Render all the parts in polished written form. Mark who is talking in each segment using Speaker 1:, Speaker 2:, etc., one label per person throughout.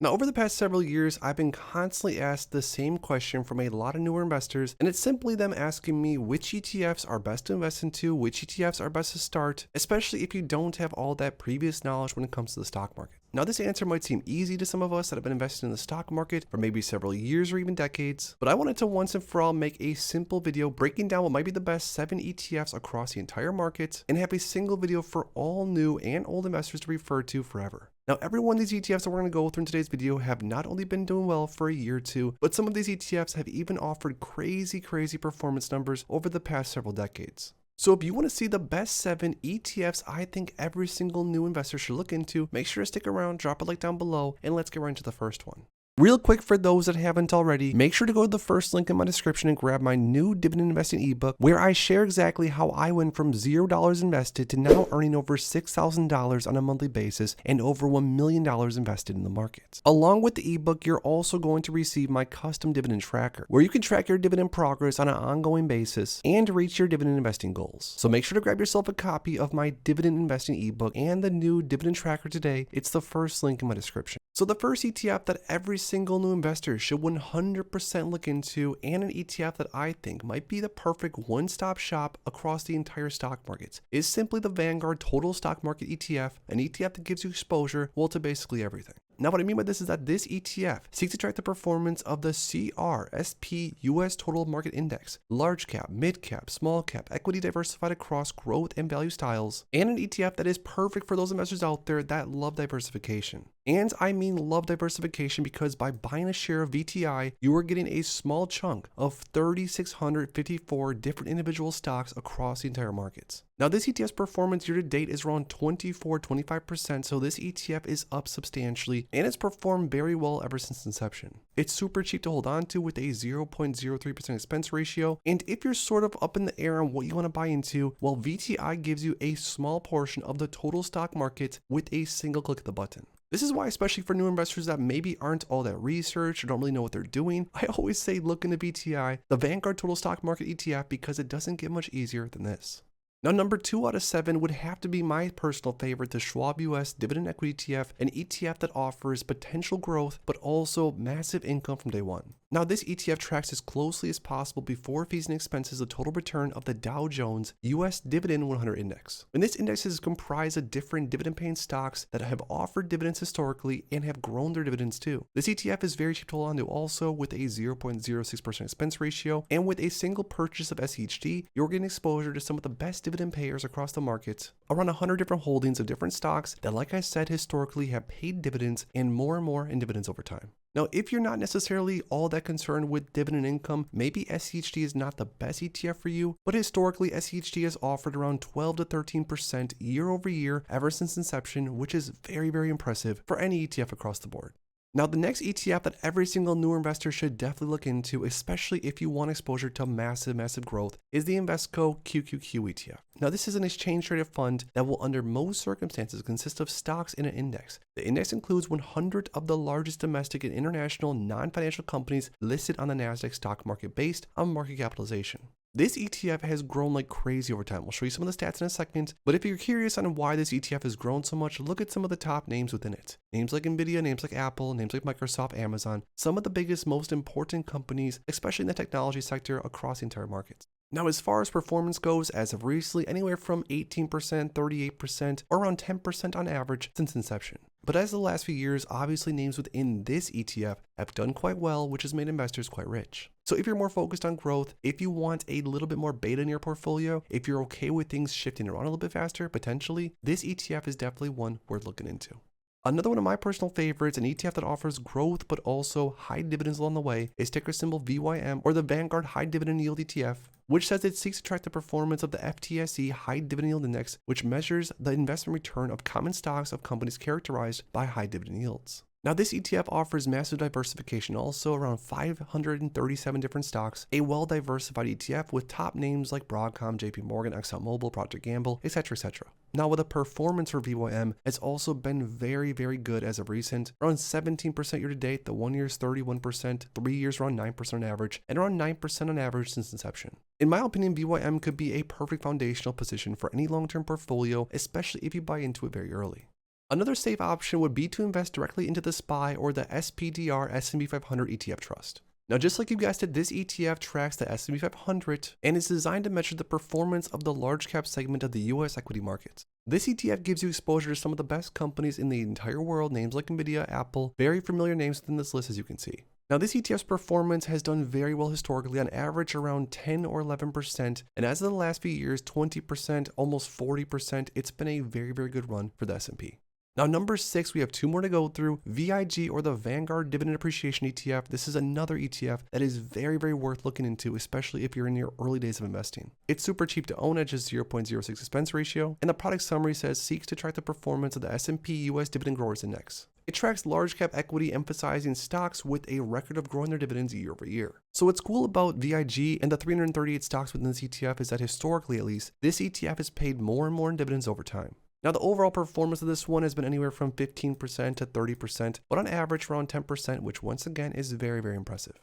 Speaker 1: Now, over the past several years, I've been constantly asked the same question from a lot of newer investors, and it's simply them asking me which ETFs are best to invest into, which ETFs are best to start, especially if you don't have all that previous knowledge when it comes to the stock market. Now, this answer might seem easy to some of us that have been investing in the stock market for maybe several years or even decades, but I wanted to once and for all make a simple video breaking down what might be the best 7 ETFs across the entire market and have a single video for all new and old investors to refer to forever. Now, every one of these ETFs that we're going to go through in today's video have not only been doing well for a year or two, but some of these ETFs have even offered crazy performance numbers over the past several decades. So if you want to see the best 7 ETFs I think every single new investor should look into, make sure to stick around, drop a like down below, and let's get right into the first one. Real quick, for those that haven't already, make sure to go to the first link in my description and grab my new dividend investing ebook, where I share exactly how I went from $0 invested to now earning over $6,000 on a monthly basis and over $1 million invested in the market. Along with the ebook, you're also going to receive my custom dividend tracker, where you can track your dividend progress on an ongoing basis and reach your dividend investing goals. So make sure to grab yourself a copy of my dividend investing ebook and the new dividend tracker today. It's the first link in my description. So the first ETF that every single new investor should 100% look into, and an ETF that I think might be the perfect one-stop shop across the entire stock market, is simply the Vanguard Total Stock Market ETF, an ETF that gives you exposure, well, to basically everything. Now, what I mean by this is that this ETF seeks to track the performance of the CRSP US Total Market Index, large cap, mid cap, small cap, equity diversified across growth and value styles, and an ETF that is perfect for those investors out there that love diversification. And I mean love diversification because by buying a share of VTI, you are getting a small chunk of 3,654 different individual stocks across the entire market. Now, this ETF's performance year to date is around 24-25%, so this ETF is up substantially and it's performed very well ever since inception. It's super cheap to hold on to with a 0.03% expense ratio, and if you're sort of up in the air on what you want to buy into, well, VTI gives you a small portion of the total stock market with a single click of the button. This is why, especially for new investors that maybe aren't all that researched or don't really know what they're doing, I always say look into VTI, the Vanguard Total Stock Market ETF, because it doesn't get much easier than this. Now, number 2 out of 7 would have to be my personal favorite, the Schwab US Dividend Equity ETF, an ETF that offers potential growth, but also massive income from day one. Now, this ETF tracks as closely as possible before fees and expenses the total return of the Dow Jones US Dividend 100 Index. And this index is comprised of different dividend-paying stocks that have offered dividends historically and have grown their dividends too. This ETF is very cheap to hold on to also, with a 0.06% expense ratio, and with a single purchase of SCHD, you're getting exposure to some of the best dividend payers across the market, around 100 different holdings of different stocks that, like I said, historically have paid dividends and more in dividends over time. Now, if you're not necessarily all that concerned with dividend income, maybe SCHD is not the best ETF for you, but historically SCHD has offered around 12 to 13% year over year ever since inception, which is very impressive for any ETF across the board. Now, the next ETF that every single newer investor should definitely look into, especially if you want exposure to massive growth, is the Invesco QQQ ETF. Now, this is an exchange traded fund that will, under most circumstances, consist of stocks in an index. The index includes 100 of the largest domestic and international non-financial companies listed on the Nasdaq stock market based on market capitalization. This ETF has grown like crazy over time. We'll show you some of the stats in a second, but if you're curious on why this ETF has grown so much, look at some of the top names within it. Names like Nvidia, names like Apple, names like Microsoft, Amazon, some of the biggest, most important companies, especially in the technology sector across the entire market. Now, as far as performance goes, as of recently, anywhere from 18%, 38%, or around 10% on average since inception. But as the last few years, obviously names within this ETF have done quite well, which has made investors quite rich. So if you're more focused on growth, if you want a little bit more beta in your portfolio, if you're okay with things shifting around a little bit faster, potentially, this ETF is definitely one worth looking into. Another one of my personal favorites, an ETF that offers growth but also high dividends along the way, is ticker symbol VYM, or the Vanguard High Dividend Yield ETF, which says it seeks to track the performance of the FTSE High Dividend Yield Index, which measures the investment return of common stocks of companies characterized by high dividend yields. Now, this ETF offers massive diversification, also around 537 different stocks, a well-diversified ETF with top names like Broadcom, JP Morgan, ExxonMobil, Procter & Gamble, etc. Now, with the performance for VYM, it's also been very good as of recent, around 17% year to date, the 1 year is 31%, 3 years around 9% on average, and around 9% on average since inception. In my opinion, VYM could be a perfect foundational position for any long-term portfolio, especially if you buy into it very early. Another safe option would be to invest directly into the SPY or the SPDR S&P 500 ETF trust. Now, just like you guessed it, this ETF tracks the S&P 500 and is designed to measure the performance of the large cap segment of the US equity markets. This ETF gives you exposure to some of the best companies in the entire world, names like Nvidia, Apple, very familiar names within this list as you can see. Now, this ETF's performance has done very well historically, on average around 10 or 11%, and as of the last few years, 20%, almost 40%, it's been a very, very good run for the S&P. Now, number 6, we have 2 more to go through. VIG, or the Vanguard Dividend Appreciation ETF. This is another ETF that is very, very worth looking into, especially if you're in your early days of investing. It's super cheap to own at just 0.06 expense ratio, and the product summary says seeks to track the performance of the S&P US Dividend Growers Index. It tracks large cap equity, emphasizing stocks with a record of growing their dividends year over year. So what's cool about VIG and the 338 stocks within this ETF is that historically at least, this ETF has paid more and more in dividends over time. Now, the overall performance of this one has been anywhere from 15% to 30%, but on average around 10%, which once again is very, very impressive.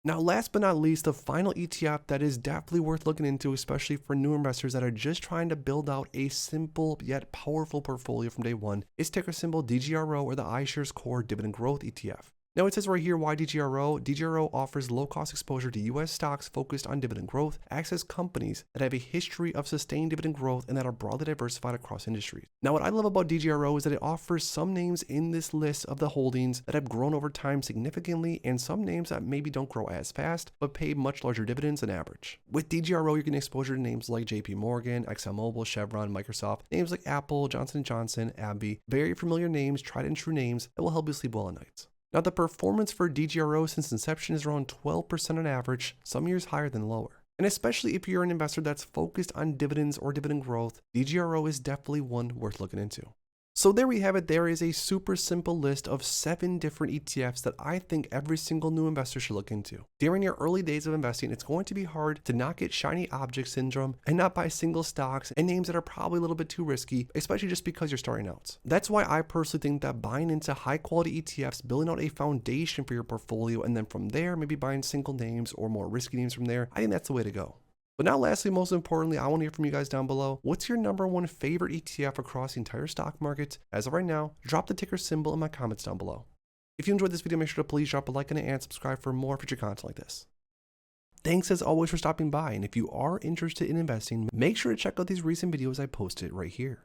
Speaker 1: Now, last but not least, the final ETF that is definitely worth looking into, especially for new investors that are just trying to build out a simple yet powerful portfolio from day one, is ticker symbol DGRO, or the iShares Core Dividend Growth ETF. Now, it says right here why DGRO. DGRO offers low-cost exposure to U.S. stocks focused on dividend growth, access companies that have a history of sustained dividend growth and that are broadly diversified across industries. Now, what I love about DGRO is that it offers some names in this list of the holdings that have grown over time significantly, and some names that maybe don't grow as fast, but pay much larger dividends than average. With DGRO, you're getting exposure to names like JP Morgan, ExxonMobil, Chevron, Microsoft, names like Apple, Johnson & Johnson, abbvie, very familiar names, tried and true names that will help you sleep well at night. Now, the performance for DGRO since inception is around 12% on average, some years higher than lower. And especially if you're an investor that's focused on dividends or dividend growth, DGRO is definitely one worth looking into. So there we have it. There is a super simple list of 7 different ETFs that I think every single new investor should look into. During your early days of investing, it's going to be hard to not get shiny object syndrome and not buy single stocks and names that are probably a little bit too risky, especially just because you're starting out. That's why I personally think that buying into high quality ETFs, building out a foundation for your portfolio, and then from there, maybe buying single names or more risky names from there, I think that's the way to go. But now lastly, most importantly, I want to hear from you guys down below. What's your number 1 favorite ETF across the entire stock market? As of right now, drop the ticker symbol in my comments down below. If you enjoyed this video, make sure to please drop a like on it and subscribe for more future content like this. Thanks as always for stopping by, and if you are interested in investing, make sure to check out these recent videos I posted right here.